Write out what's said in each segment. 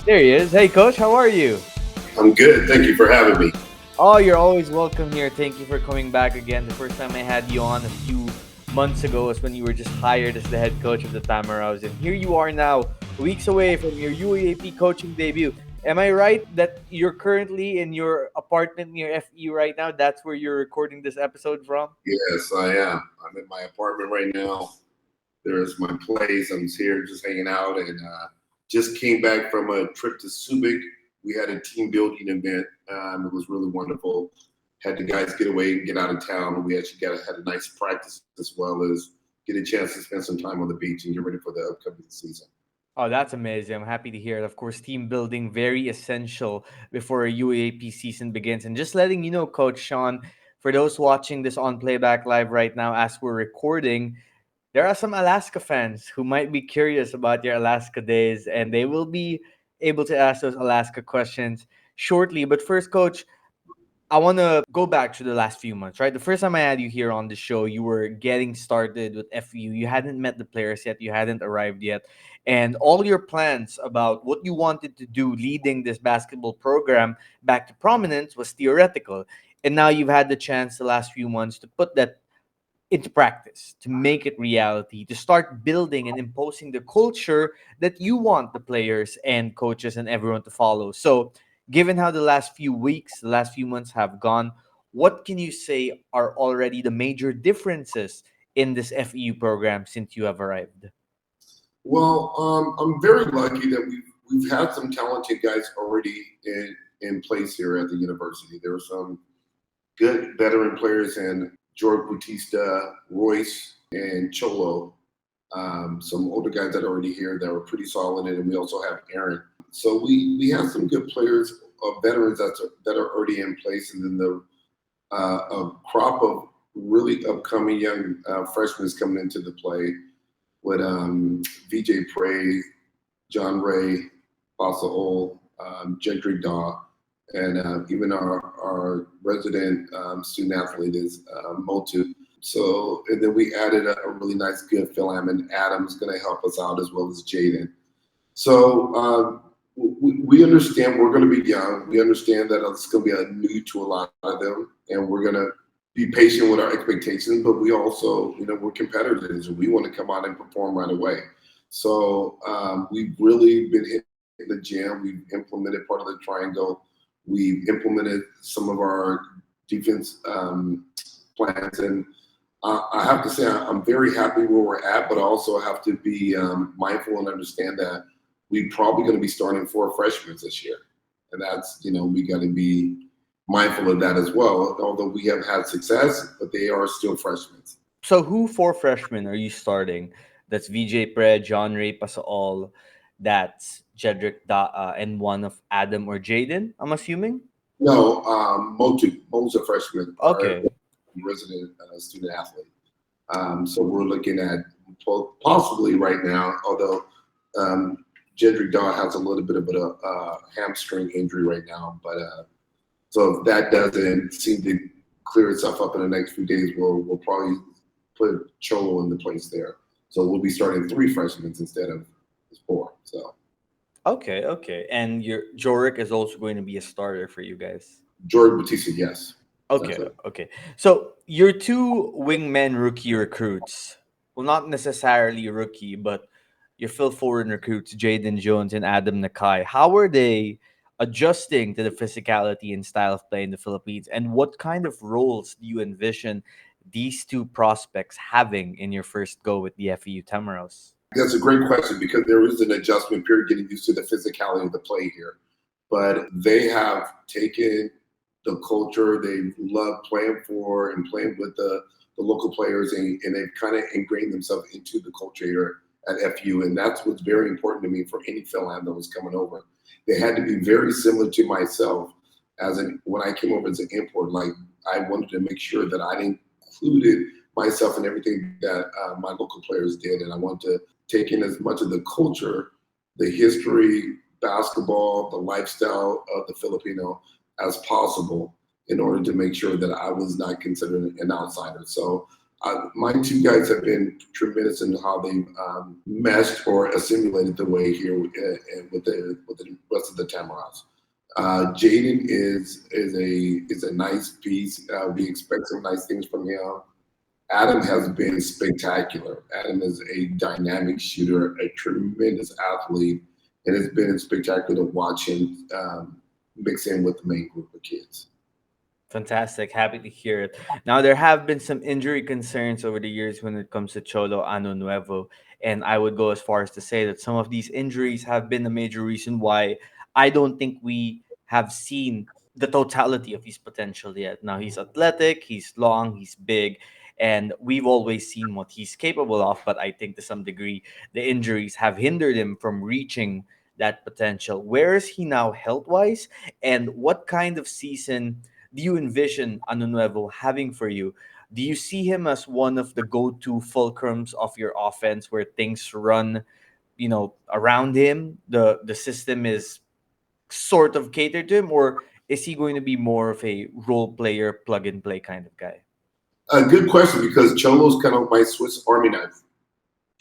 There he is. Hey, Coach, how are you? I'm good. Thank you for having me. Oh, you're always welcome here. Thank you for coming back again. The first time I had you on a few months ago was when you were just hired as the head coach of the Tamaraws. And here you are now, weeks away from your UAAP coaching debut. Am I right that you're currently in your apartment near FEU right now? That's where you're recording this episode from? Yes, I am. I'm in my apartment right now. There's my place. I'm here just hanging out and just came back from a trip to Subic. We had a team building event. It was really wonderful. Had the guys get away and get out of town. We actually had a nice practice as well as get a chance to spend some time on the beach and get ready for the upcoming season. Oh, that's amazing. I'm happy to hear it. Of course, team building very essential before a UAP season begins. And just letting you know, Coach Sean, for those watching this on playback live right now as we're recording, there are some Alaska fans who might be curious about your Alaska days, and they will be able to ask those Alaska questions shortly. But first, Coach, I want to go back to the last few months, right? The first time I had you here on the show, you were getting started with FEU. You hadn't met the players yet, you hadn't arrived yet. And all your plans about what you wanted to do leading this basketball program back to prominence was theoretical. And now you've had the chance the last few months to put that into practice, to make it reality, to start building and imposing the culture that you want the players and coaches and everyone to follow. So, given how the last few weeks, the last few months have gone, what can you say are already the major differences in this FEU program since you have arrived? Well, I'm very lucky that we've had some talented guys already in place here at the university. There were some good veteran players in George Bautista, Royce, and Cholo. Some older guys that are already here that were pretty solid, and we also have Aaron. So we have some good players, veterans that are already in place, and then a crop of really upcoming young freshmen is coming into the play with VJ Prey, John Ray, Fossil Ol, Jedrick Daw, and even our resident student athlete is Motu. So, and then we added a really nice good Phil Hammond. Adam's going to help us out as well as Jaden. So we understand we're going to be young. We understand that it's going to be a new to a lot of them, and we're going to be patient with our expectations. But we also, we're competitors, and we want to come out and perform right away. So we've really been hitting the gym. We've implemented part of the triangle. We've implemented some of our defense plans, and I have to say I'm very happy where we're at. But I also have to be mindful and understand that we're probably going to be starting 4 freshmen this year, and that's we got to be mindful of that as well. Although we have had success, but they are still freshmen. So, who four freshmen are you starting? That's VJ Pre, John Ray Pasaol, that's Jedrick and one of Adam or Jaden, I'm assuming? No, Motu. Mo's a freshman, our Okay. resident student athlete. So we're looking at possibly right now, although Jedrick Daw has a little bit of a hamstring injury right now. But so if that doesn't seem to clear itself up in the next few days, we'll probably put Cholo in the place there. So we'll be starting 3 freshmen instead of 4. So Okay, okay. And your Jorik is also going to be a starter for you guys. Jordan Batista, yes, Okay, that's it. okay. So your two wingmen rookie recruits, well, not necessarily rookie, but your fill forward recruits, Jaden Jones and Adam Nakai. How are they adjusting to the physicality and style of play in the Philippines? And what kind of roles do you envision these two prospects having in your first go with the FEU Tamaraws? That's a great question because there is an adjustment period getting used to the physicality of the play here. But they have taken the culture they love playing for and playing with the local players, and they've kind of ingrained themselves into the culture here at FU. And that's what's very important to me for any Philham that was coming over. They had to be very similar to myself when I came over as an import. Like I wanted to make sure that I included myself in everything that my local players did, and I wanted to take in as much of the culture, the history, basketball, the lifestyle of the Filipino as possible in order to make sure that I was not considered an outsider. So My two guys have been tremendous in how they've meshed or assimilated the way here with the rest of the Tamaraws. Jaden is a nice piece. We expect some nice things from him. Adam has been spectacular. Adam is a dynamic shooter, a tremendous athlete, and it's been spectacular to watch him mix in with the main group of kids. Fantastic. Happy to hear it. Now, there have been some injury concerns over the years when it comes to Cholo Ano Nuevo. And I would go as far as to say that some of these injuries have been a major reason why I don't think we have seen the totality of his potential yet. Now, he's athletic, he's long, he's big, and we've always seen what he's capable of. But I think to some degree, the injuries have hindered him from reaching that potential. Where is he now health wise? And what kind of season do you envision Anunuevo having for you? Do you see him as one of the go-to fulcrums of your offense where things run, around him? The system is sort of catered to him, or is he going to be more of a role player, plug and play kind of guy? A good question because Cholo's kind of my Swiss Army knife.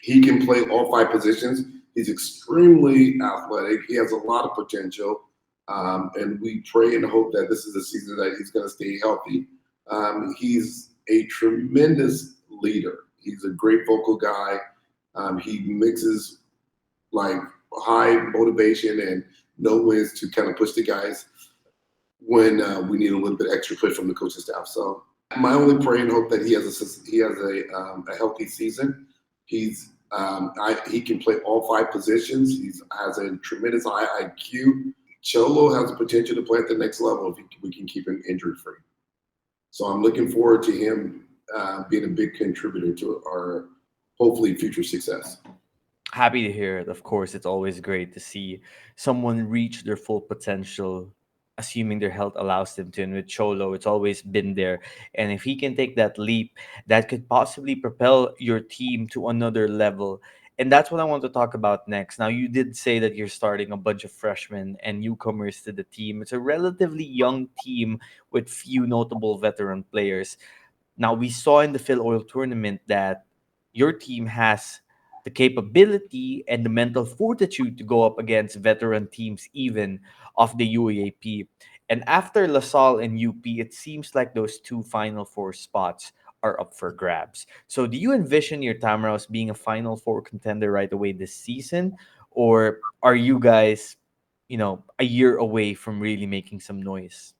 He can play all five positions. He's extremely athletic. He has a lot of potential. And we pray and hope that this is a season that he's going to stay healthy. He's a tremendous leader. He's a great vocal guy. He mixes like high motivation and no wins to kind of push the guys when we need a little bit extra push from the coaching staff. So my only prayer and hope that he has a healthy season. He can play all five positions. He has a tremendous high IQ. Cholo has the potential to play at the next level if we can keep him injury free. So I'm looking forward to him being a big contributor to our hopefully future success. Happy to hear it. Of course, it's always great to see someone reach their full potential, assuming their health allows them to. And with Cholo, it's always been there. And if he can take that leap, that could possibly propel your team to another level. And that's what I want to talk about next. Now, you did say that you're starting a bunch of freshmen and newcomers to the team. It's a relatively young team with few notable veteran players. Now, we saw in the PhilOil tournament that your team has the capability and the mental fortitude to go up against veteran teams, even of the UAAP. And after LaSalle and UP, it seems like those two Final Four spots are up for grabs. So, do you envision your Tamaraws being a Final Four contender right away this season? Or are you guys, a year away from really making some noise?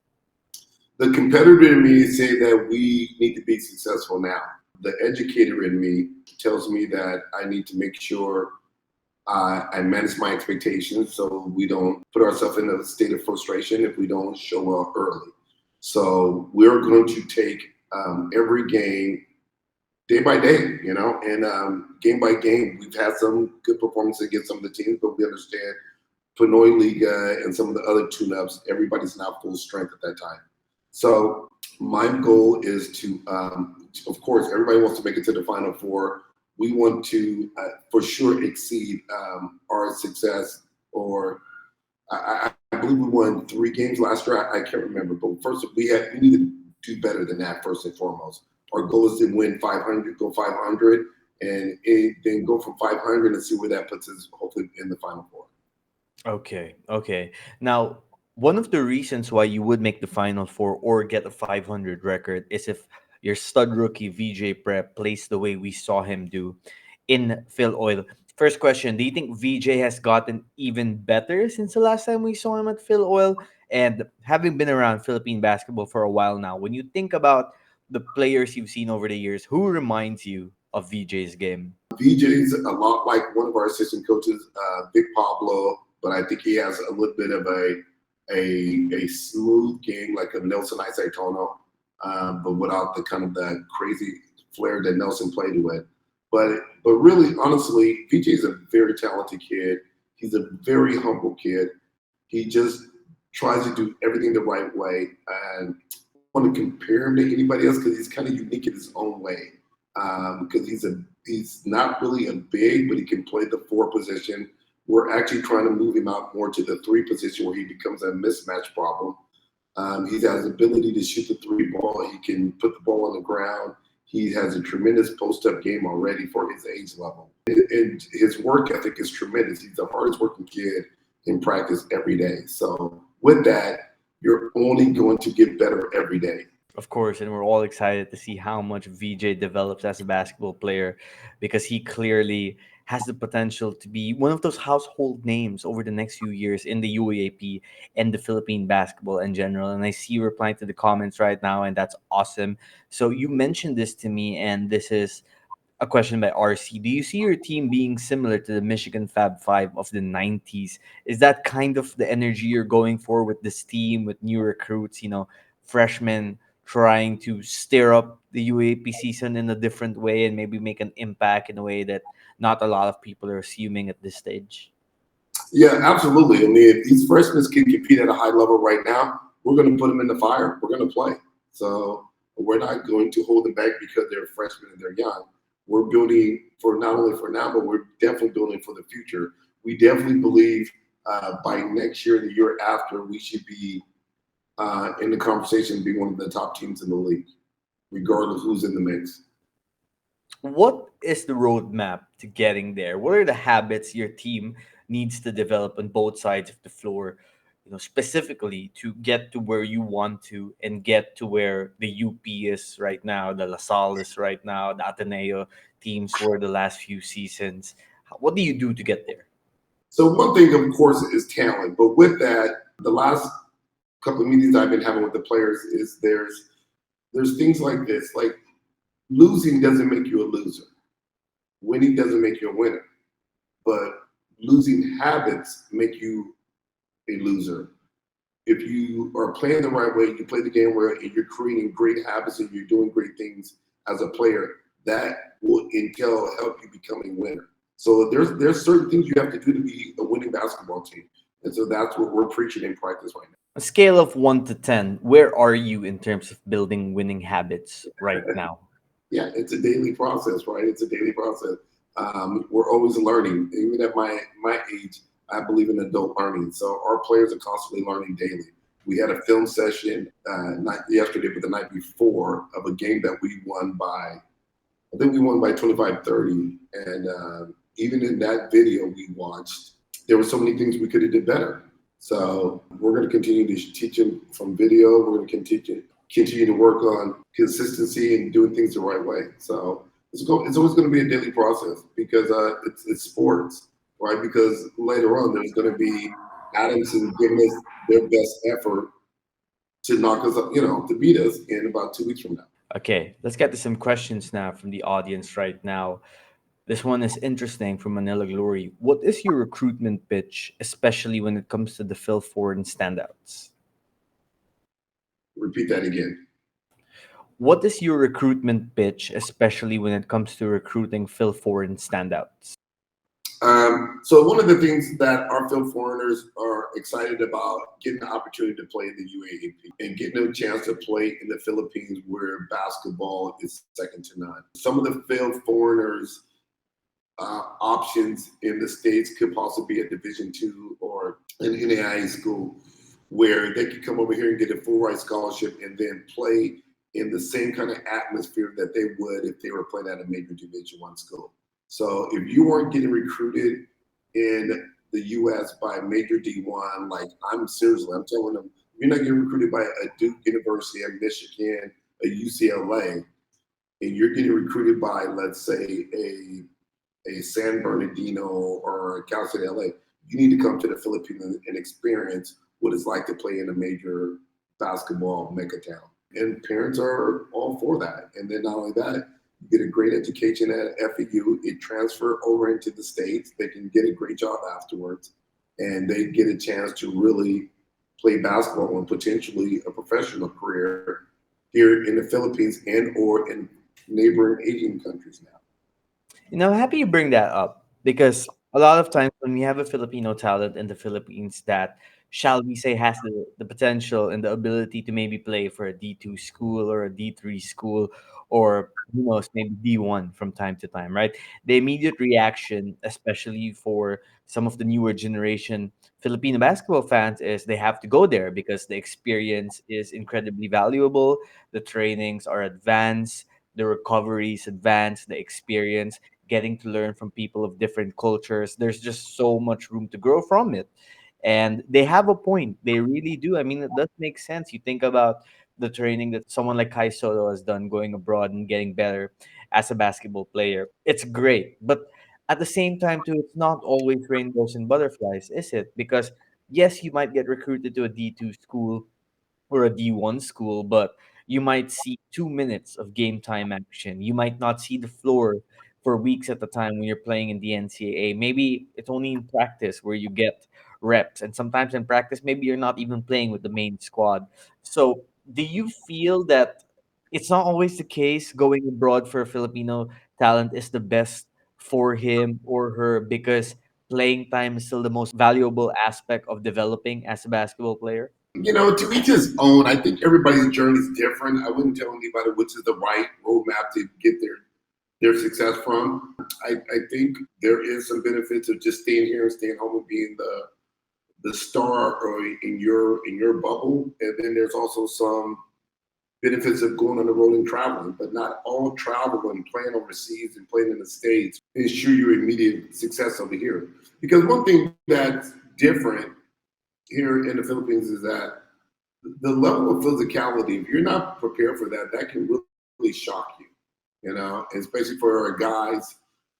The competitor in me say that we need to be successful now. The educator in me tells me that I need to make sure I manage my expectations so we don't put ourselves in a state of frustration if we don't show up early. So we're going to take every game day by day, and game by game. We've had some good performances against some of the teams, but we understand Pinoy Liga and some of the other tune-ups, everybody's not full strength at that time. So my goal is to, of course, everybody wants to make it to the Final Four. We want to, for sure, exceed our success. Or I believe we won 3 games last year. I can't remember, but first we need to do better than that first and foremost. Our goal is to win 500, go 500, and then go from 500 and see where that puts us, hopefully, in the Final Four. Okay, okay. Now, one of the reasons why you would make the Final Four or get a 500 record is if your stud rookie VJ Prep plays the way we saw him do in Phil Oil. First question: do you think VJ has gotten even better since the last time we saw him at Phil Oil? And having been around Philippine basketball for a while now, when you think about the players you've seen over the years, who reminds you of VJ's game? VJ's a lot like one of our assistant coaches, Big Pablo, but I think he has a little bit of a smooth game like a Nelson Isaitono, but without the kind of the crazy flair that Nelson played with. But really, honestly, VJ is a very talented kid. He's a very humble kid. He just tries to do everything the right way. And I don't want to compare him to anybody else because he's kind of unique in his own way. Because he's not really a big, but he can play the 4 position. We're actually trying to move him out more to the 3 position where he becomes a mismatch problem. He has the ability to shoot the 3 ball. He can put the ball on the ground. He has a tremendous post-up game already for his age level. And his work ethic is tremendous. He's the hardest working kid in practice every day. So with that, you're only going to get better every day. Of course, and we're all excited to see how much VJ develops as a basketball player because he clearly has the potential to be one of those household names over the next few years in the UAAP and the Philippine basketball in general. And I see you replying to the comments right now, and that's awesome. So you mentioned this to me, and this is a question by RC. Do you see your team being similar to the Michigan Fab Five of the 90s? Is that kind of the energy you're going for with this team, with new recruits, freshmen trying to stir up the UAP season in a different way and maybe make an impact in a way that not a lot of people are assuming at this stage? Yeah, absolutely. I mean, if these freshmen can compete at a high level right now, we're going to put them in the fire. We're going to play. So we're not going to hold them back because they're freshmen and they're young. We're building for not only for now, but we're definitely building for the future. We definitely believe by next year, the year after, we should be in the conversation, be one of the top teams in the league, regardless who's in the mix. What is the roadmap to getting there? What are the habits your team needs to develop on both sides of the floor, specifically to get to where you want to and get to where the UP is right now, the La Salle is right now, the Ateneo teams were the last few seasons? What do you do to get there? So one thing, of course, is talent. But with that, the last couple of meetings I've been having with the players is there's things like this. Like losing doesn't make you a loser. Winning doesn't make you a winner. But losing habits make you a loser. If you are playing the right way, you play the game where and you're creating great habits and you're doing great things as a player, that will entail help you becoming a winner. So there's certain things you have to do to be a winning basketball team. And so that's what we're preaching in practice right now. A scale of 1 to 10, where are you in terms of building winning habits right now? Yeah, it's a daily process, right? It's a daily process. We're always learning. Even at my age, I believe in adult learning. So our players are constantly learning daily. We had a film session not yesterday, but the night before of a game that we won by, I think we won by 25-30. And even in that video we watched, there were so many things we could have did better. So we're going to continue to teach them from video. We're going to continue to work on consistency and doing things the right way. So it's always going to be a daily process because it's sports, right? Because later on there's going to be Adamson giving us their best effort to knock us up, to beat us in about 2 weeks from now. Okay, let's get to some questions now from the audience right now. This one is interesting from Manila Glory. What is your recruitment pitch, especially when it comes to the Phil Ford and standouts? Repeat that again. What is your recruitment pitch, especially when it comes to recruiting Phil Ford and standouts? So one of the things that our film foreigners are excited about getting the opportunity to play in the UAAP and getting a chance to play in the Philippines where basketball is second to none. Some of the film foreigners options in the States could possibly be a Division II or an NAIA school where they could come over here and get a full ride scholarship and then play in the same kind of atmosphere that they would if they were playing at a major Division I school. So if you weren't getting recruited in the U.S. by major D1, like I'm telling them, you're not getting recruited by a Duke University, a Michigan, a UCLA, and you're getting recruited by, let's say, a San Bernardino or a Cal State LA, you need to come to the Philippines and experience what it's like to play in a major basketball mecca town. And parents are all for that. And then not only that, you get a great education at FEU. It transfer over into the States. They can get a great job afterwards. And they get a chance to really play basketball and potentially a professional career here in the Philippines and or in neighboring Asian countries now. I'm happy you bring that up because a lot of times when we have a Filipino talent in the Philippines that, shall we say, has the potential and the ability to maybe play for a D2 school or a D3 school or who knows, maybe D1 from time to time, right? The immediate reaction, especially for some of the newer generation Filipino basketball fans, is they have to go there because the experience is incredibly valuable. The trainings are advanced. the recoveries advance, the experience, getting to learn from people of different cultures. There's just so much room to grow from it. And they have a point. They really do. I mean, it does make sense. You think about the training that someone like Kai Soto has done going abroad and getting better as a basketball player. It's great. But at the same time, too, it's not always rainbows and butterflies, is it? Because yes, you might get recruited to a D2 school or a D1 school, but you might see 2 minutes of game time action. You might not see the floor for weeks at a time when you're playing in the NCAA. Maybe it's only in practice where you get reps. And sometimes in practice, maybe you're not even playing with the main squad. So, do you feel that it's not always the case going abroad for a Filipino talent is the best for him or her because playing time is still the most valuable aspect of developing as a basketball player? To each his own. I think everybody's journey is different. I wouldn't tell anybody which is the right roadmap to get their success from. I think there is some benefits of just staying here and staying home and being the star or in your bubble. And then there's also some benefits of going on the road and traveling, but not all travel and playing overseas and playing in the States ensure your immediate success over here. Because one thing that's different here in the Philippines is that the level of physicality, if you're not prepared for that, that can really shock you, especially for our guys,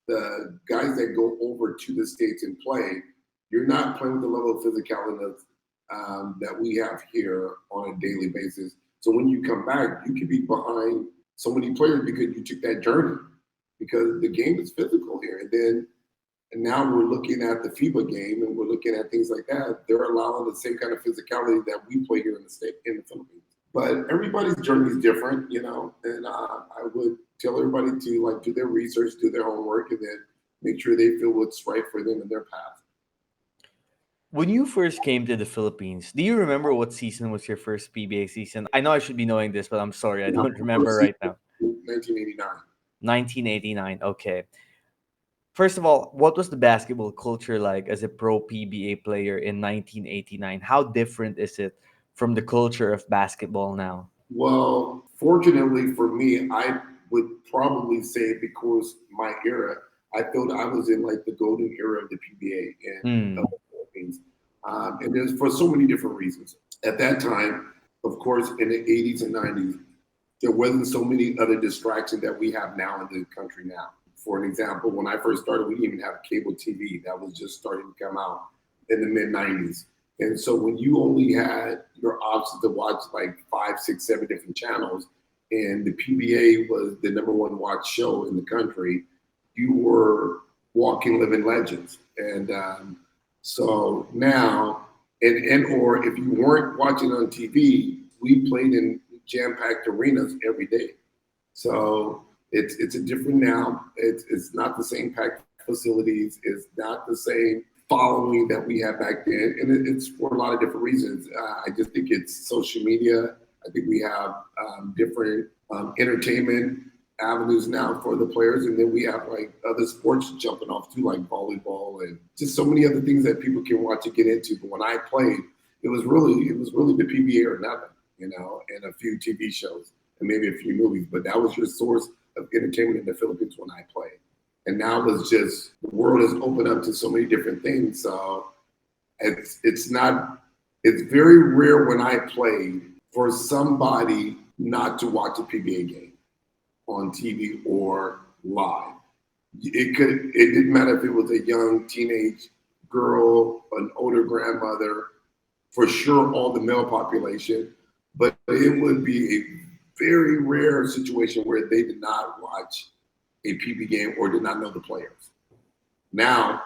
the guys that go over to the States and play, you're not playing with the level of physicality that we have here on a daily basis. So when you come back, you could be behind so many players because you took that journey, because the game is physical here. And now we're looking at the FIBA game and we're looking at things like that. They're allowing the same kind of physicality that we play here in the Philippines. But everybody's journey is different, and I would tell everybody to do their research, do their homework, and then make sure they feel what's right for them in their path. When you first came to the Philippines, do you remember what season was your first PBA season? I know I should be knowing this, but I'm sorry, I don't remember right now. 1989. 1989. Okay. First of all, what was the basketball culture like as a pro PBA player in 1989? How different is it from the culture of basketball now? Well, fortunately for me, I would probably say because my era, I felt I was in the golden era of the PBA in Hmm. the Philippines. And there's for so many different reasons. At that time, of course, in the 80s and 90s, there wasn't so many other distractions that we have now in the country now. For an example, when I first started, we didn't even have cable TV. That was just starting to come out in the mid 90s. And so when you only had your options to watch 5, 6, 7 different channels, and the PBA was the number one watch show in the country, you were walking living legends. And so now, and or if you weren't watching on TV, we played in jam-packed arenas every day. So it's a different now. It's not the same packed facilities. It's not the same following that we had back then, and it's for a lot of different reasons. I just think it's social media. I think we have different entertainment avenues now for the players, and then we have other sports jumping off too, like volleyball and just so many other things that people can watch and get into. But when I played, it was really the PBA or nothing, and a few TV shows and maybe a few movies. But that was your source of entertainment in the Philippines when I played. And now it's just the world has opened up to so many different things. So it's very rare when I played for somebody not to watch a PBA game on TV or live. It didn't matter if it was a young teenage girl, an older grandmother, for sure all the male population, but it would be a very rare situation where they did not watch a PB game or did not know the players. Now,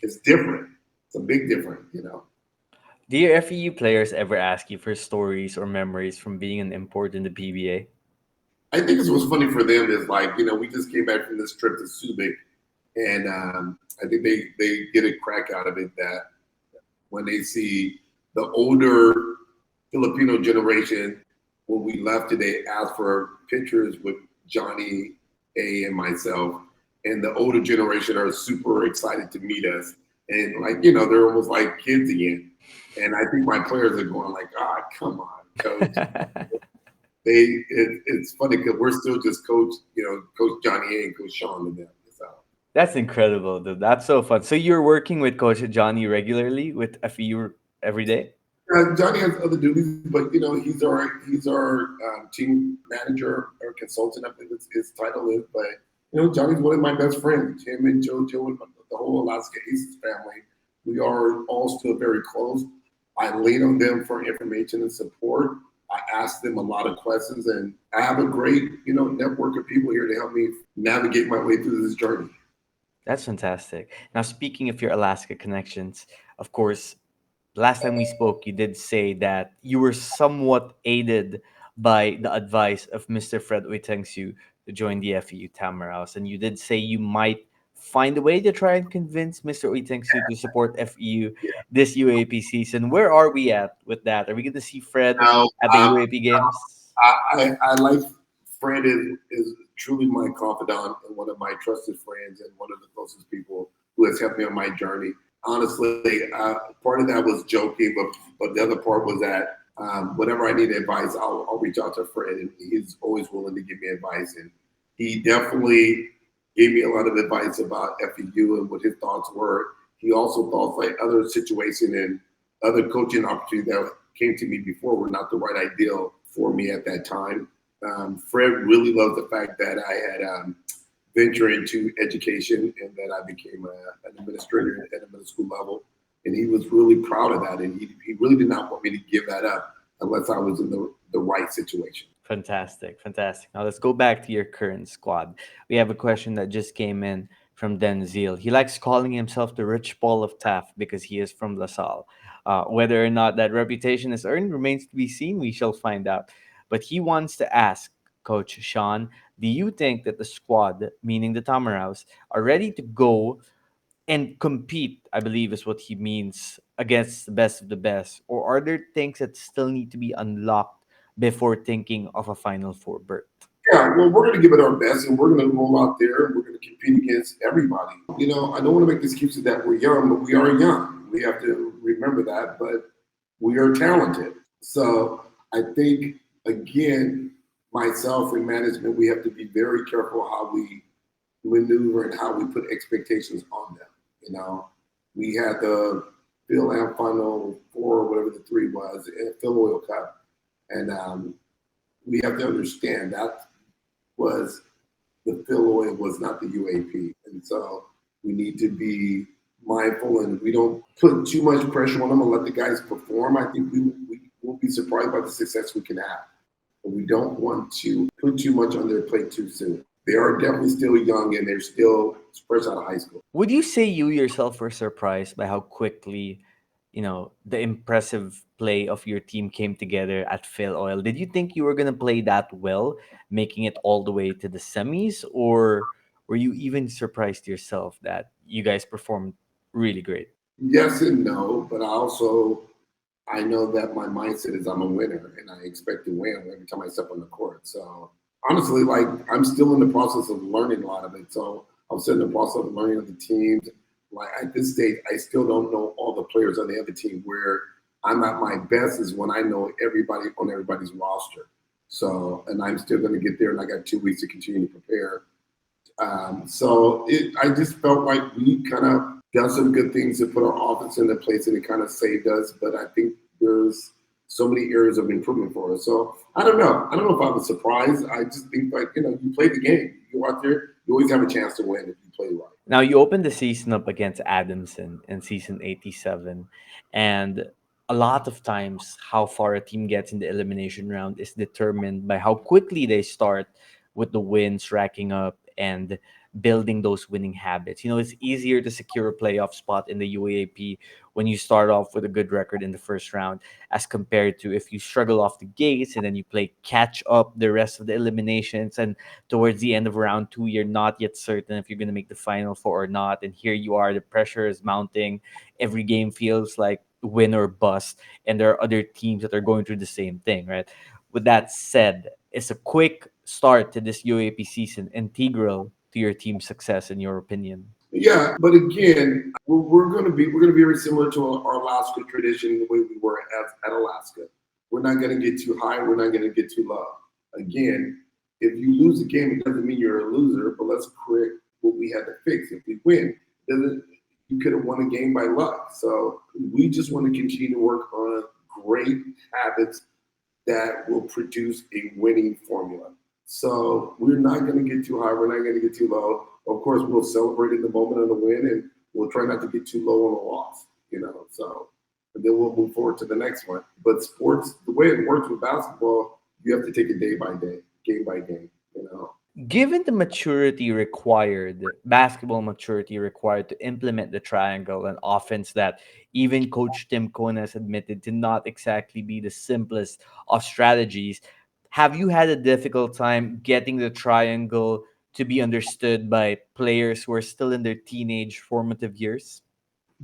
it's different. It's a big difference. Do your FEU players ever ask you for stories or memories from being an import in the PBA? I think it's what's funny for them is we just came back from this trip to Subic, and I think they get a crack out of it that when they see the older Filipino generation, when we left today, asked for pictures with Johnny A and myself, and the older generation are super excited to meet us, and they're almost like kids again. And I think my players are going come on, coach. it's funny because we're still just Coach Johnny A and Coach Sean and them. So That's incredible, dude. That's so fun. So you're working with Coach Johnny regularly with FEU every day? Johnny has other duties, but he's our team manager or consultant. I think his title is. But Johnny's one of my best friends. Him and JoJo and the whole Alaska Aces family. We are all still very close. I lean on them for information and support. I ask them a lot of questions, and I have a great network of people here to help me navigate my way through this journey. That's fantastic. Now, speaking of your Alaska connections, of course, last time we spoke, you did say that you were somewhat aided by the advice of Mr. Fred Uitengsu to join the FEU Tamaraws. And you did say you might find a way to try and convince Mr. Uitengsu to support FEU this UAP season. Where are we at with that? Are we going to see Fred Now, at the UAP games? I like Fred is truly my confidant and one of my trusted friends and one of the closest people who has helped me on my journey. Honestly, part of that was joking, but the other part was that whenever I need advice, I'll reach out to Fred, and he's always willing to give me advice. And he definitely gave me a lot of advice about FEU and what his thoughts were. He also thought like other situation and other coaching opportunities that came to me before were not the right ideal for me at that time. Fred really loved the fact that I had ventured into education and that I became an administrator at a middle school level. And he was really proud of that. And he really did not want me to give that up unless I was in the right situation. Fantastic, fantastic. Now let's go back to your current squad. We have a question that just came in from Denzel. He likes calling himself the Rich Paul of Taft because he is from LaSalle. Whether or not that reputation is earned remains to be seen. We shall find out. But he wants to ask Coach Sean, do you think that the squad, meaning the Tamaraws, are ready to go and compete? I believe is what he means, against the best of the best, or are there things that still need to be unlocked before thinking of a Final Four berth? Yeah, well, we're going to give it our best, and we're going to roll out there, and we're going to compete against everybody. I don't want to make excuses that we're young, but we are young. We have to remember that, but we are talented. So I think, again, myself and management, we have to be very careful how we maneuver and how we put expectations on them. We had the PhilAm Final Four, whatever the three was, at PhilOil Cup, and we have to understand that was the PhilOil was not the UAP, and so we need to be mindful and we don't put too much pressure on them and let the guys perform. I think we will be surprised by the success we can have, but we don't want to put too much on their plate too soon. They are definitely still young and they're still fresh out of high school. Would you say you yourself were surprised by how quickly, the impressive play of your team came together at Phil Oil? Did you think you were going to play that well, making it all the way to the semis, or were you even surprised yourself that you guys performed really great? Yes and no, but I know that my mindset is I'm a winner and I expect to win every time I step on the court. So honestly, like I'm still in the process of learning a lot of it. So I'm still in the process of learning of the teams. Like at this stage, I still don't know all the players on the other team. Where I'm at my best is when I know everybody on everybody's roster. So, and I'm still going to get there, and I got 2 weeks to continue to prepare. I just felt like we kind of done some good things to put our offense into place, and it kind of saved us. But I think there's so many areas of improvement for us. So I don't know. I don't know if I was surprised. I just think like you play the game. You go out there, you always have a chance to win if you play right. Now, you opened the season up against Adamson in season 87, and a lot of times how far a team gets in the elimination round is determined by how quickly they start with the wins racking up and building those winning habits. It's easier to secure a playoff spot in the UAP when you start off with a good record in the first round, as compared to if you struggle off the gates and then you play catch up the rest of the eliminations, and towards the end of round two, you're not yet certain if you're going to make the final four or not. And here you are, the pressure is mounting. Every game feels like win or bust. And there are other teams that are going through the same thing, right? With that said, is a quick start to this UAP season integral to your team's success, in your opinion? Yeah, but again, we're going to be very similar to our Alaska tradition, the way we were at Alaska. We're not going to get too high. We're not going to get too low. Again, if you lose a game, it doesn't mean you're a loser, but let's correct what we had to fix. If we win, doesn't you could have won a game by luck. So we just want to continue to work on great habits that will produce a winning formula. So we're not going to get too high. We're not going to get too low. Of course, we'll celebrate in the moment of the win, and we'll try not to get too low on the loss. So and then we'll move forward to the next one. But sports, the way it works with basketball, you have to take it day by day, game by game. Given the maturity required, basketball maturity required to implement the triangle, an offense that even Coach Tim Cohn has admitted to not exactly be the simplest of strategies, have you had a difficult time getting the triangle to be understood by players who are still in their teenage formative years?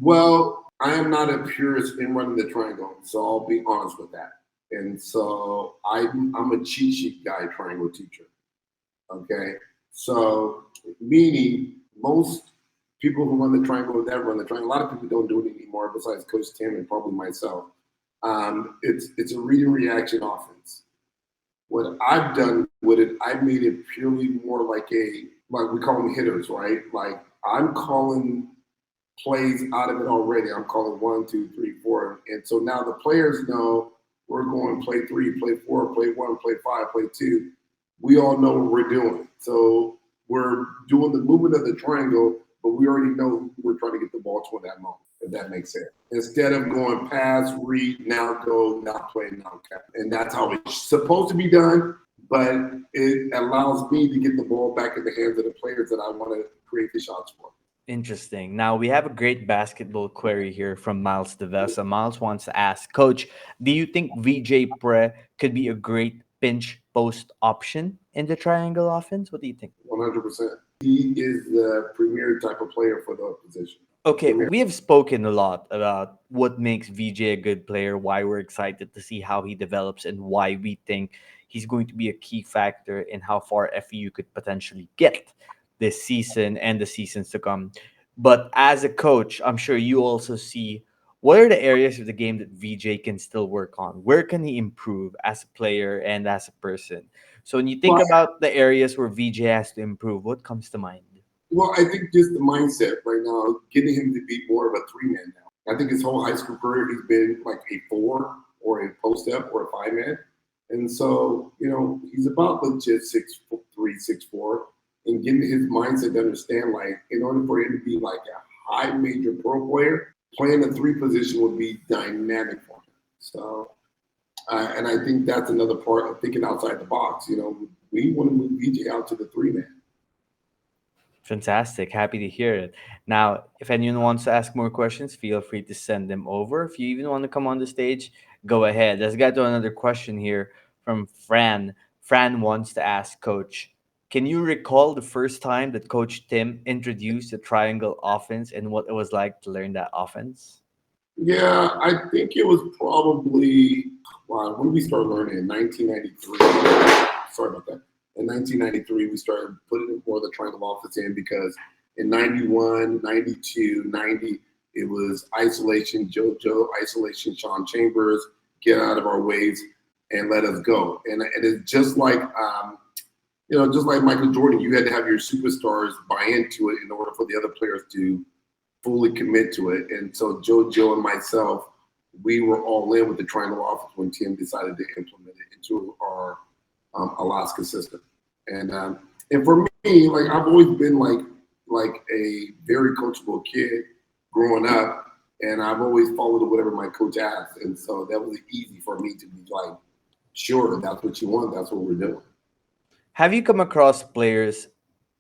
Well, I am not a purist in running the triangle, so I'll be honest with that. And so I'm a cheat sheet guy, triangle teacher. Okay, so meaning most people who run the triangle that run the triangle, a lot of people don't do it anymore. Besides Coach Tim and probably myself, it's a read and reaction offense. What I've done with it, I've made it purely more like we call them hitters, right? Like I'm calling plays out of it already. I'm calling 1, 2, 3, 4, and so now the players know we're going play 3, play 4, play 1, play 5, play 2. We all know what we're doing. So we're doing the movement of the triangle, but we already know we're trying to get the ball to that moment, if that makes sense. Instead of going pass, read, now go, now play, now catch. And that's how it's supposed to be done, but it allows me to get the ball back in the hands of the players that I want to create the shots for. Interesting. Now we have a great basketball query here from Miles Devesa. Miles wants to ask, Coach, do you think VJ Pre could be a great pinch post option in the triangle offense? What do you think? 100%. He is the premier type of player for the position. Okay, Premier. we have spoken a lot about what makes VJ a good player, why we're excited to see how he develops, and why we think he's going to be a key factor in how far FEU could potentially get this season and the seasons to come. But as a coach, I'm sure you also see what are the areas of the game that VJ can still work on? Where can he improve as a player and as a person? So when you think Well, about the areas where VJ has to improve, what comes to mind? Well, I think just the mindset right now, getting him to be more of a 3-man now. I think his whole high school career, he's been like a 4 or a post up or a 5-man. And so, he's about legit 6'3", 6'4", and getting his mindset to understand, like, in order for him to be like a high major pro player, playing the 3 position would be dynamic for him. So, and I think that's another part of thinking outside the box. We want to move VJ out to the 3-man. Fantastic. Happy to hear it. Now, if anyone wants to ask more questions, feel free to send them over. If you even want to come on the stage, go ahead. Let's get to another question here from Fran. Fran wants to ask Coach, can you recall the first time that Coach Tim introduced the triangle offense and what it was like to learn that offense? Yeah, I think it was probably when we started learning in 1993. Sorry about that. In 1993, we started putting more of the triangle offense in because in 91, 92, 90, it was isolation, JoJo, isolation, Sean Chambers, get out of our ways and let us go. And it's just like, just like Michael Jordan, you had to have your superstars buy into it in order for the other players to fully commit to it. And so JoJo and myself, we were all in with the triangle offense when Tim decided to implement it into our Alaska system. And for me, like I've always been like a very coachable kid growing up, and I've always followed whatever my coach asked, and so that was easy for me to be like, sure, that's what you want, that's what we're doing. Have you come across players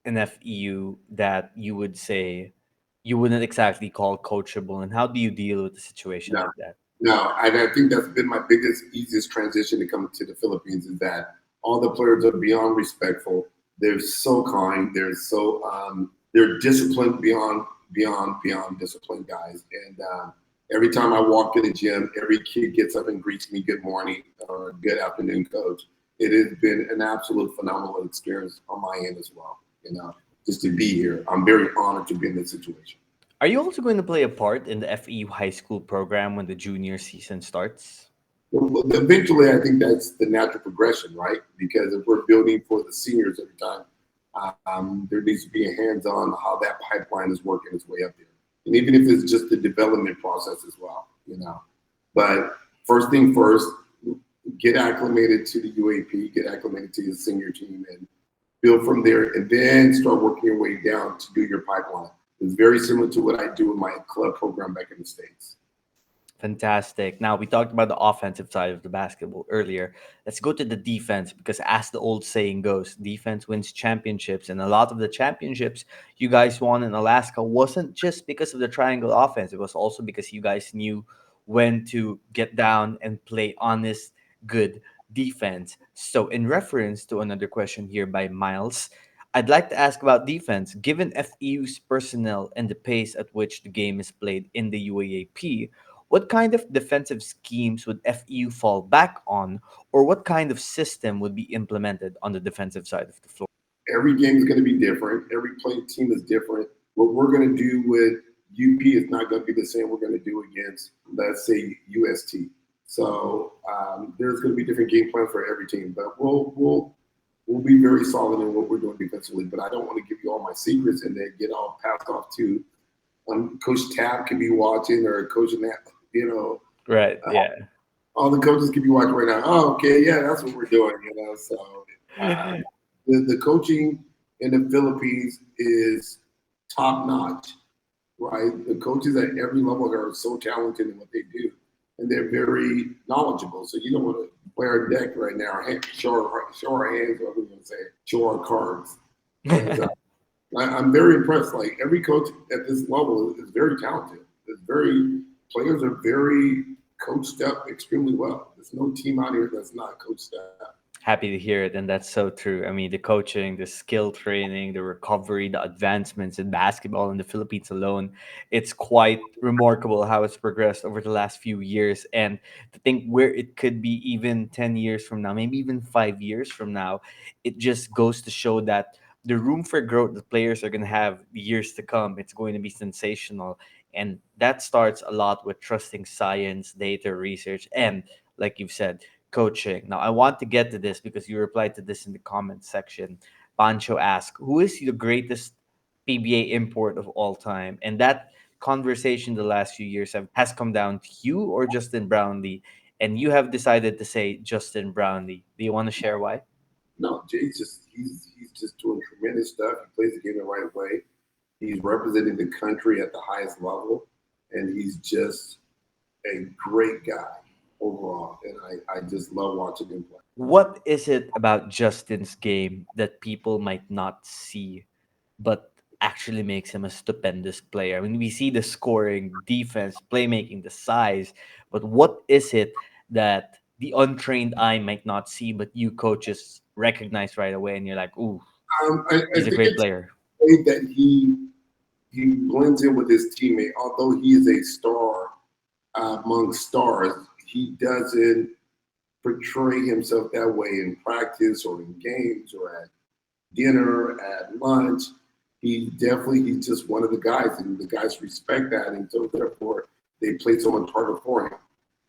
in FEU that you would say you wouldn't exactly call coachable, and how do you deal with a situation No, like that? no, I think that's been my biggest, easiest transition to come to the Philippines is that all the players are beyond respectful. They're so kind. They're disciplined beyond disciplined guys. And every time I walk in the gym, every kid gets up and greets me good morning or good afternoon, coach. It has been an absolute phenomenal experience on my end as well. Just to be here, I'm very honored to be in this situation. Are you also going to play a part in the FEU high school program when the junior season starts? Well, eventually, I think that's the natural progression, right? Because if we're building for the seniors every time, there needs to be a hands-on how that pipeline is working its way up there, and even if it's just the development process as well, you know. But first thing first, get acclimated to the UAP, get acclimated to the senior team, and build from there, and then start working your way down to do your pipeline. It's very similar to what I do in my club program back in the States. Fantastic. Now, we talked about the offensive side of the basketball earlier. Let's go to the defense because, as the old saying goes, defense wins championships. And a lot of the championships you guys won in Alaska wasn't just because of the triangle offense, it was also because you guys knew when to get down and play honest, good defense. So, in reference to another question here by Miles, I'd like to ask about defense. Given FEU's personnel and the pace at which the game is played in the UAAP, what kind of defensive schemes would FEU fall back on, or what kind of system would be implemented on the defensive side of the floor? Every game is going to be different. Every play team is different. What we're going to do with UP is not going to be the same we're going to do against, let's say, UST. So there's going to be different game plans for every team, but we'll be very solid in what we're doing defensively. But I don't want to give you all my secrets and then get all passed off to Coach Tapp could be watching or Coach Nat, you know. Right. Yeah. All the coaches could be watching right now. Oh, okay, yeah, that's what we're doing, you know. So the coaching in the Philippines is top notch, right? The coaches at every level are so talented in what they do, and they're very knowledgeable. So you don't want to play our deck right now, show our hands, what we're going to say, show our cards. And, I'm very impressed. Like every coach at this level is very talented. Players are very coached up extremely well. There's no team out here that's not coached up. Happy to hear it, and that's so true. I mean, the coaching, the skill training, the recovery, the advancements in basketball in the Philippines alone, it's quite remarkable how it's progressed over the last few years. And to think where it could be even 10 years from now, maybe even 5 years from now, it just goes to show that the room for growth the players are going to have years to come, it's going to be sensational. And that starts a lot with trusting science, data, research, and like you've said, coaching. Now, I want to get to this because you replied to this in the comments section. Pancho asked, who is the greatest PBA import of all time? And that conversation the last few years has come down to you or Justin Brownlee. And you have decided to say Justin Brownlee. Do you want to share why? No, Jay's he's just doing tremendous stuff. He plays the game the right way. He's representing the country at the highest level, and he's just a great guy overall. And I just love watching him play. What is it about Justin's game that people might not see, but actually makes him a stupendous player? I mean, we see the scoring, defense, playmaking, the size, but what is it that the untrained eye might not see, but you coaches recognize right away, and you're like, "Ooh, I he's a think great it's player." the way that he blends in with his teammate. Although he is a star among stars, he doesn't portray himself that way in practice or in games or at dinner, at lunch. He's just one of the guys, and the guys respect that, and so therefore they play so much harder for him.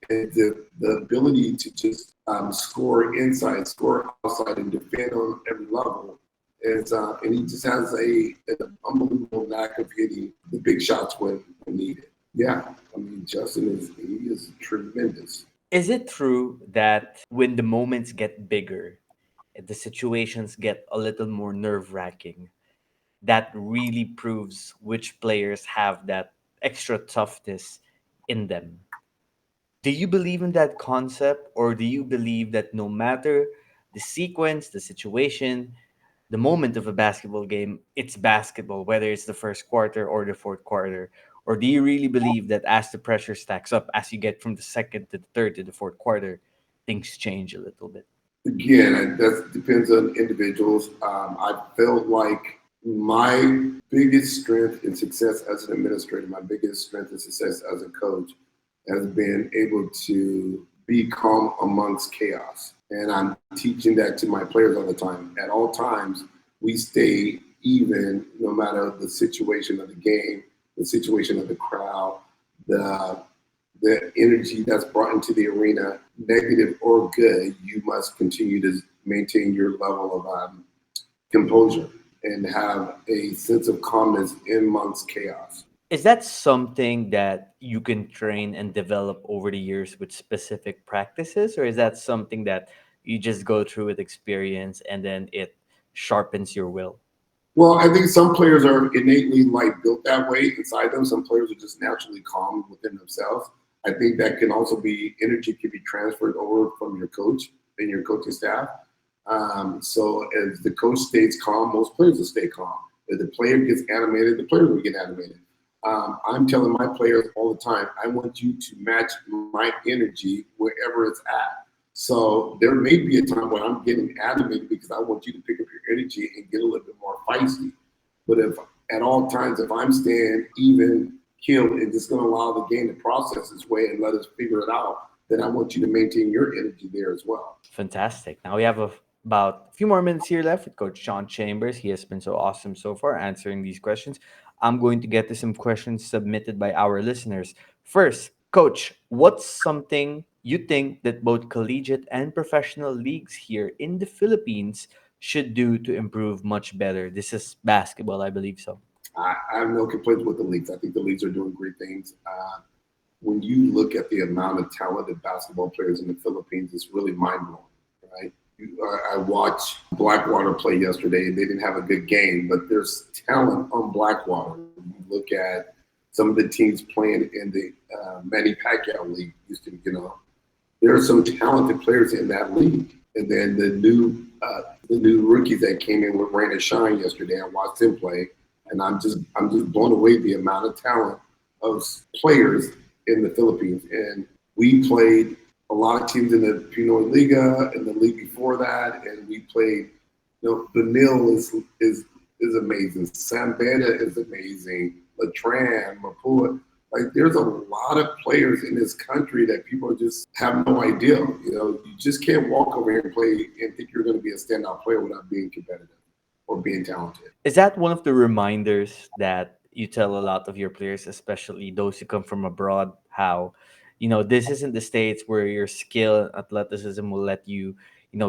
And the ability to just score inside, score outside, and defend on every level is, and he just has an unbelievable knack of hitting the big shots when needed. Yeah, I mean Justin he is tremendous. Is it true that when the moments get bigger, the situations get a little more nerve wracking, that really proves which players have that extra toughness in them? Do you believe in that concept, or do you believe that no matter the sequence, the situation, the moment of a basketball game, it's basketball, whether it's the first quarter or the fourth quarter? Or do you really believe that as the pressure stacks up, as you get from the second to the third to the fourth quarter, things change a little bit? Again, that depends on individuals. I felt like my biggest strength in success as an administrator, my biggest strength in success as a coach, has been able to be calm amongst chaos. And I'm teaching that to my players all the time. At all times, we stay even no matter the situation of the game, the situation of the crowd, the the energy that's brought into the arena, negative or good, you must continue to maintain your level of composure and have a sense of calmness in amongst chaos. Is that something that you can train and develop over the years with specific practices, or is that something that you just go through with experience and then it sharpens your will? Well, I think some players are innately like built that way inside them. Some players are just naturally calm within themselves. I think that can also be energy can be transferred over from your coach and your coaching staff. So as the coach stays calm, most players will stay calm. If the player gets animated, the player will get animated. I'm telling my players all the time, I want you to match my energy wherever it's at. So there may be a time when I'm getting animated because I want you to pick up your energy and get a little bit more feisty. But if at all times, if I'm staying even keeled and just going to allow the game to process its way and let us figure it out, then I want you to maintain your energy there as well. Fantastic. Now we have about a few more minutes here left with Coach Sean Chambers. He has been so awesome so far answering these questions. I'm going to get to some questions submitted by our listeners. First, Coach, what's something you think that both collegiate and professional leagues here in the Philippines should do to improve much better? This is basketball, I believe so. I have no complaints with the leagues. I think the leagues are doing great things. When you look at the amount of talented basketball players in the Philippines, it's really mind blowing, right? I watched Blackwater play yesterday, and they didn't have a good game, but there's talent on Blackwater. You look at some of the teams playing in the Manny Pacquiao League, there are some talented players in that league. And then the new rookies that came in with Rain and Shine yesterday, I watched them play, and I'm just blown away the amount of talent of players in the Philippines. And we played a lot of teams in the PhilOil Liga and the league before that, and we played. Vanille is amazing. Sambeta is amazing. Latran, Mapua. Like, there's a lot of players in this country that people just have no idea. You just can't walk over here and play and think you're going to be a standout player without being competitive or being talented. Is that one of the reminders that you tell a lot of your players, especially those who come from abroad, how, this isn't the States where your skill and athleticism will let you,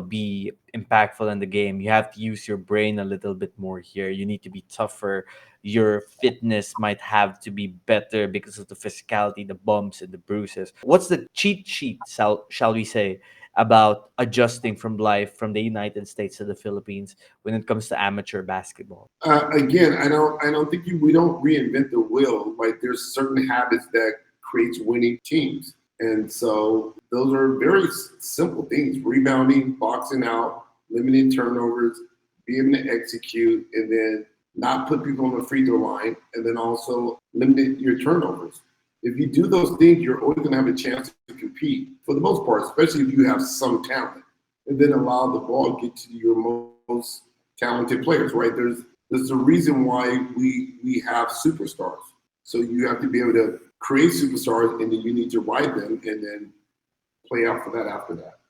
be impactful in the game. You have to use your brain a little bit more here. You need to be tougher. Your fitness might have to be better because of the physicality, the bumps and the bruises. What's the cheat sheet, shall we say, about adjusting from life from the United States to the Philippines when it comes to amateur basketball? Again, I don't think we don't reinvent the wheel. Like, there's certain habits that creates winning teams, and so those are very simple things: rebounding, boxing out, limiting turnovers, being able to execute, and then not put people on the free throw line, and then also limit your turnovers. If you do those things, you're always going to have a chance to compete for the most part, especially if you have some talent, and then allow the ball to get to your most talented players. Right? There's a reason why we have superstars. So you have to be able to create superstars, and then you need to ride them, and then play out for that after that.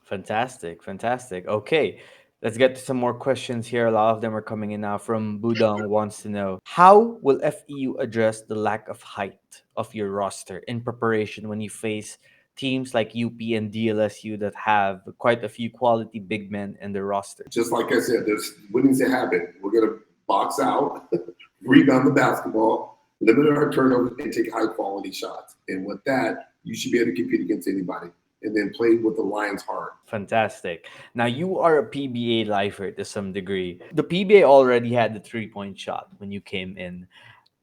Fantastic, fantastic. Okay, let's get to some more questions here. A lot of them are coming in now. From Budong wants to know, how will FEU address the lack of height of your roster in preparation when you face teams like UP and DLSU that have quite a few quality big men in their roster? Just like I said, there's winning's a habit. We're going to box out, rebound the basketball, limit our turnovers, and take high quality shots. And with that, you should be able to compete against anybody, and then play with the Lions hard. Fantastic. Now, you are a PBA lifer to some degree. The PBA already had the 3-point shot when you came in,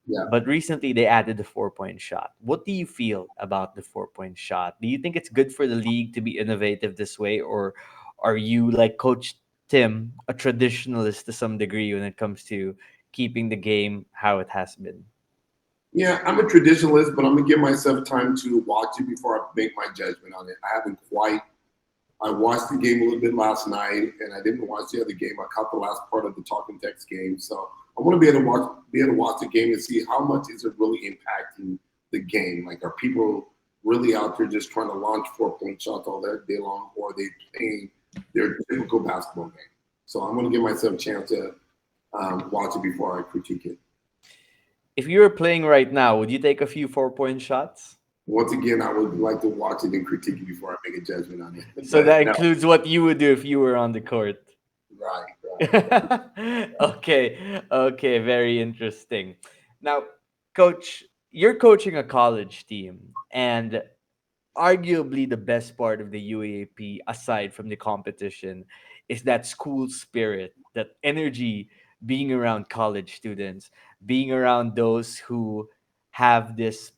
Yeah. but recently they added the 4-point shot. What do you feel about the 4-point shot? Do you think it's good for the league to be innovative this way, or are you, like Coach Tim, a traditionalist to some degree when it comes to keeping the game how it has been? Yeah, I'm a traditionalist, but I'm gonna give myself time to watch it before I make my judgment on it. I haven't quite. I watched the game a little bit last night, and I didn't watch the other game. I caught the last part of the Talking Text game, so I want to be able to watch the game and see how much is it really impacting the game. Like, are people really out there just trying to launch 4-point shots all that day long, or are they playing their typical basketball game? So I'm going to give myself a chance to watch it before I critique it. If you were playing right now, would you take a few 4-point shots? Once again, I would like to watch it and critique it before I make a judgment on it. So But that no, includes what you would do if you were on the court. right, right. Okay, okay, very interesting. Now, coach, you're coaching a college team, and arguably the best part of the UAAP, aside from the competition, is that school spirit, that energy, being around college students, being around those who have this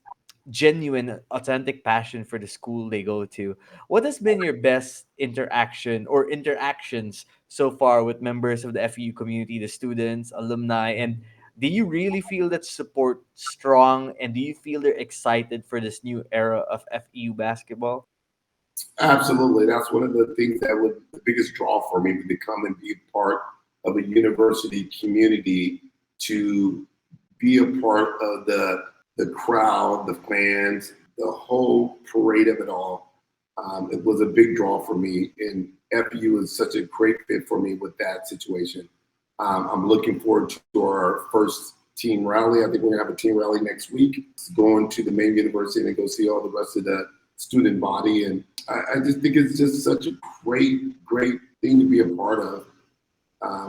genuine, authentic passion for the school they go to. What has been your best interaction or interactions so far with members of the FEU community, the students, alumni, and do you really feel that support strong, and do you feel they're excited for this new era of FEU basketball? Absolutely. That's one of the things that was the biggest draw for me to come and be a part of a university community, to be a part of the crowd, the fans, the whole parade of it all. It was a big draw for me, and FU is such a great fit for me with that situation. I'm looking forward to our first team rally. I think we're gonna have a team rally next week. It's going to the main university and go see all the rest of the student body, and I just think it's just such a great thing to be a part of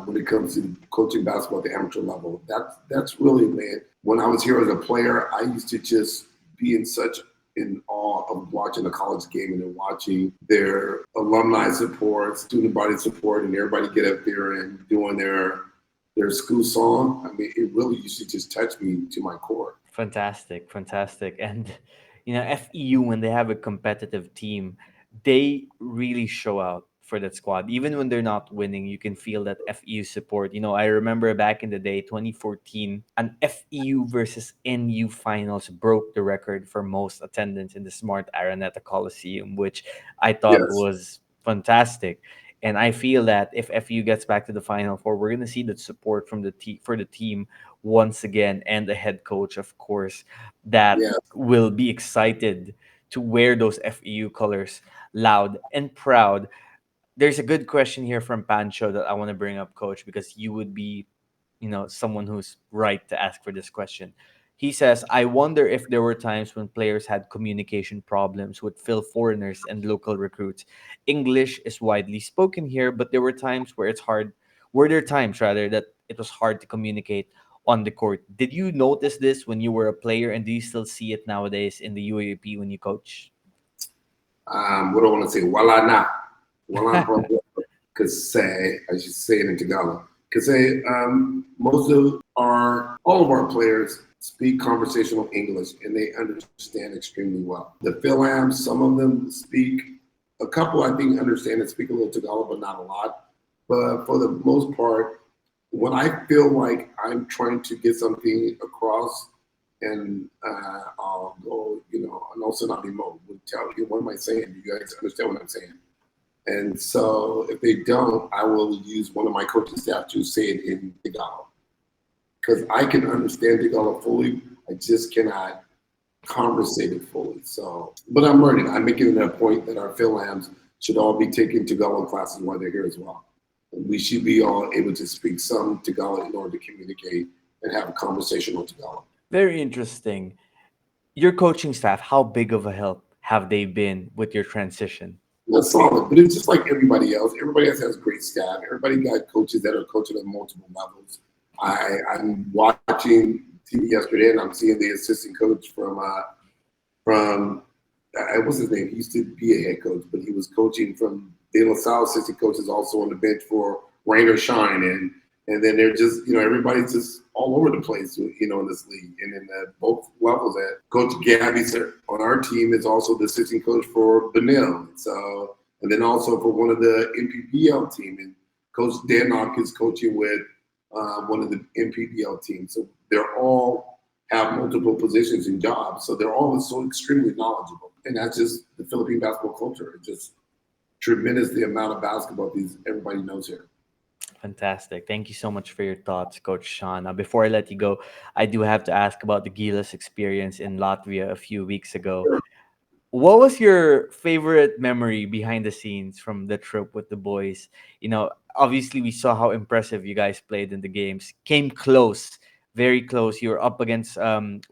when it comes to coaching basketball at the amateur level. That's really, man. When I was here as a player, I used to just be in awe of watching a college game and then watching their alumni support, student body support, and everybody get up there and doing their school song. I mean, it really used to just touch me to my core. Fantastic, fantastic. And FEU, when they have a competitive team, they really show out for that squad. Even when they're not winning, you can feel that FEU support. I remember back in the day, 2014, an FEU versus NU finals broke the record for most attendance in the Smart Araneta Coliseum, which I thought Yes, was fantastic. And I feel that if FEU gets back to the Final Four, we're gonna see that support from for the team once again, and the head coach, of course, that yeah. will be excited to wear those FEU colors loud and proud. There's a good question here from Pancho that I want to bring up, coach, because you would be someone who's right to ask for this question. He says, I wonder if there were times when players had communication problems with Phil foreigners and local recruits. English is widely spoken here, but there were times where were there times rather that it was hard to communicate on the court. Did you notice this when you were a player, and do you still see it nowadays in the UAP when you coach? What do I want to say? Wala na. Wala Kasi, I should say it in Tagalog. Kasi all of our players speak conversational English and they understand extremely well. The Philams, some of them speak, a couple I think understand and speak a little Tagalog, but not a lot. But for the most part, when I feel like I'm trying to get something across, and I'll go, and also not be mode, would tell you, what am I saying? Do you guys understand what I'm saying? And so if they don't, I will use one of my coaching staff to say it in Tagalog. Because I can understand Tagalog fully. I just cannot conversate it fully. So, but I'm learning. I'm making it a point that our Philams should all be taking Tagalog classes while they're here as well. And we should be all able to speak some Tagalog in order to communicate and have a conversational Tagalog. Very interesting. Your coaching staff, how big of a help have they been with your transition? That's solid, but it's just like everybody else. Everybody else has great staff. Everybody got coaches that are coaching at multiple levels. I'm watching TV yesterday, and I'm seeing the assistant coach from what's his name? He used to be a head coach, but he was coaching from De La Salle. Assistant coach is also on the bench for rain or shine, and then they're just everybody's just all over the place in this league, and in both levels. At Coach Gabby on our team is also the assistant coach for Benil, so and then also for one of the MPBL team, and Coach Danok is coaching with one of the MPBL teams. So they're all have multiple positions and jobs, so they're all so extremely knowledgeable, and that's just the Philippine basketball culture. It's just tremendous the amount of basketball everybody knows here. Fantastic. Thank you so much for your thoughts, Coach Sean. Now, before I let you go, I do have to ask about the Gilas experience in Latvia a few weeks ago. Sure. What was your favorite memory behind the scenes from the trip with the boys? Obviously, we saw how impressive you guys played in the games. Came close, very close. You were up against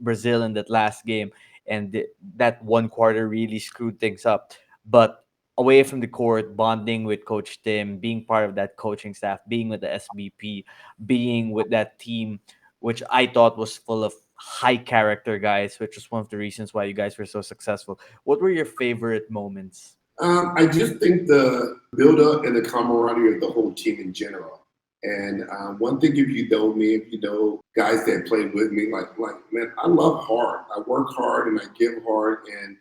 Brazil in that last game. and that one quarter really screwed things up. But away from the court, bonding with Coach Tim, being part of that coaching staff, being with the SBP, being with that team, which I thought was full of high character guys, which was one of the reasons why you guys were so successful. What were your favorite moments? I just think the build up and the camaraderie of the whole team in general. And one thing, if you know me, if you know guys that played with me, like man, I love hard. I work hard and I give hard. And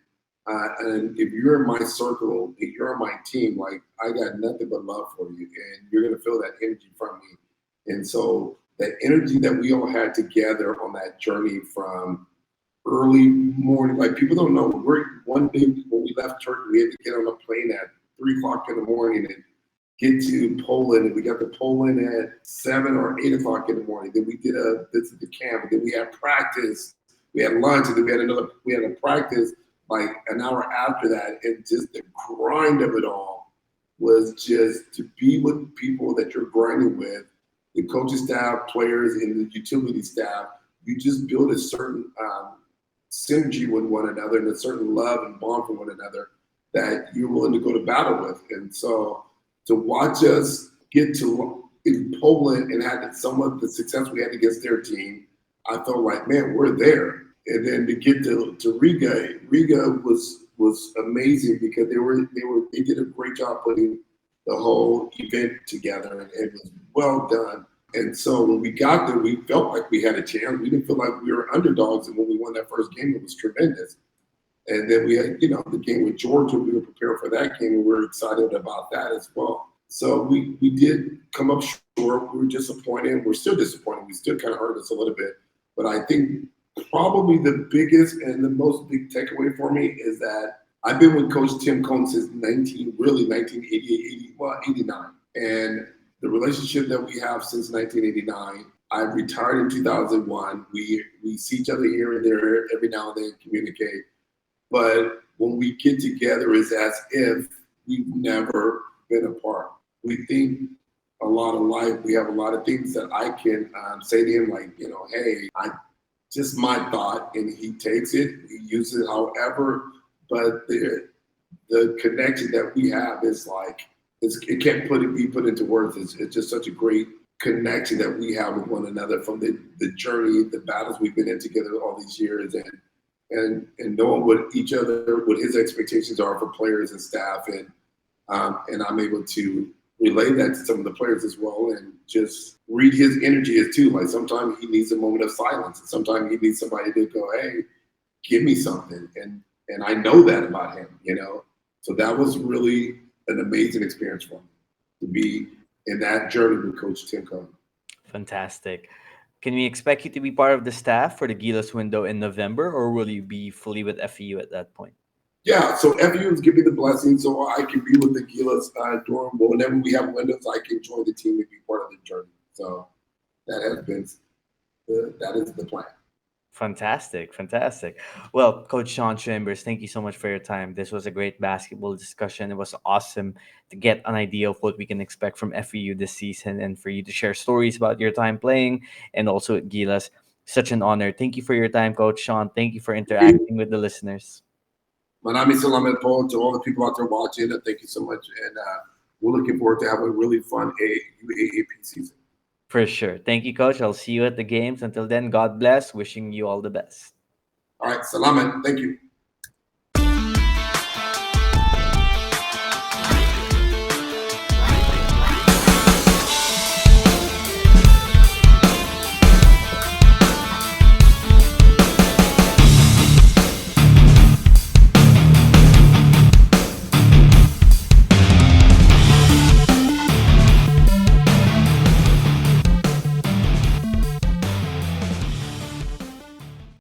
if you're in my circle, if you're on my team, like I got nothing but love for you, and you're gonna feel that energy from me. And so that energy that we all had together on that journey from early morning. Like people don't know. We're one day when we left Turkey, we had to get on a plane at 3 o'clock in the morning and get to Poland. And we got to Poland at 7 or 8 o'clock in the morning. Then we did a visit the camp. And then we had practice. We had lunch, and then we had a practice like an hour after that. And just the grind of it all was just to be with people that you're grinding with, the coaching staff, players, and the utility staff. You just build a certain synergy with one another and a certain love and bond for one another that you're willing to go to battle with. And so to watch us get to in Poland and had some of the success we had against their team, I felt like, man, we're there. And then to get to Riga was amazing because they did a great job putting the whole event together, and it was well done. And so when we got there, we felt like we had a chance. We didn't feel like we were underdogs. And when we won that first game, it was tremendous. And then we had, the game with Georgia. We were prepared for that game, and we were excited about that as well. So we did come up short. We were disappointed. We're still disappointed. We still kind of hurt us a little bit. But I think probably the biggest and the most big takeaway for me is that I've been with Coach Tim Cohn since 1988, 89. And the relationship that we have since 1989, I retired in 2001. We see each other here and there every now and then, communicate. But when we get together, it's as if we've never been apart. We think a lot of life. We have a lot of things that I can say to him, like, hey, I just my thought, and he takes it, he uses it however. But the connection that we have is like, it can't be put into words. It's just such a great connection that we have with one another from the journey, the battles we've been in together all these years, and knowing what his expectations are for players and staff, and I'm able to relay that to some of the players as well, and just read his energy as too. Like sometimes he needs a moment of silence, and sometimes he needs somebody to go, hey, give me something, and I know that about him, So that was really an amazing experience for me to be in that journey with Coach Tim Cohn. Fantastic. Can we expect you to be part of the staff for the Gilas window in November, or will you be fully with FEU at that point? Yeah, so FEU has given me the blessing so I can be with the Gilas during whenever we have windows. I can join the team and be part of the journey. So that is the plan. Fantastic, fantastic. Well, Coach Sean Chambers, thank you so much for your time. This was a great basketball discussion. It was awesome to get an idea of what we can expect from FEU this season, and for you to share stories about your time playing and also at Gilas. Such an honor. Thank you for your time, Coach Sean. Thank you for interacting with the listeners. Manami salamat po to all the people out there watching. And thank you so much. And we're looking forward to having a really fun UAAP season. For sure. Thank you, Coach. I'll see you at the games. Until then, God bless. Wishing you all the best. All right, salamat. Thank you.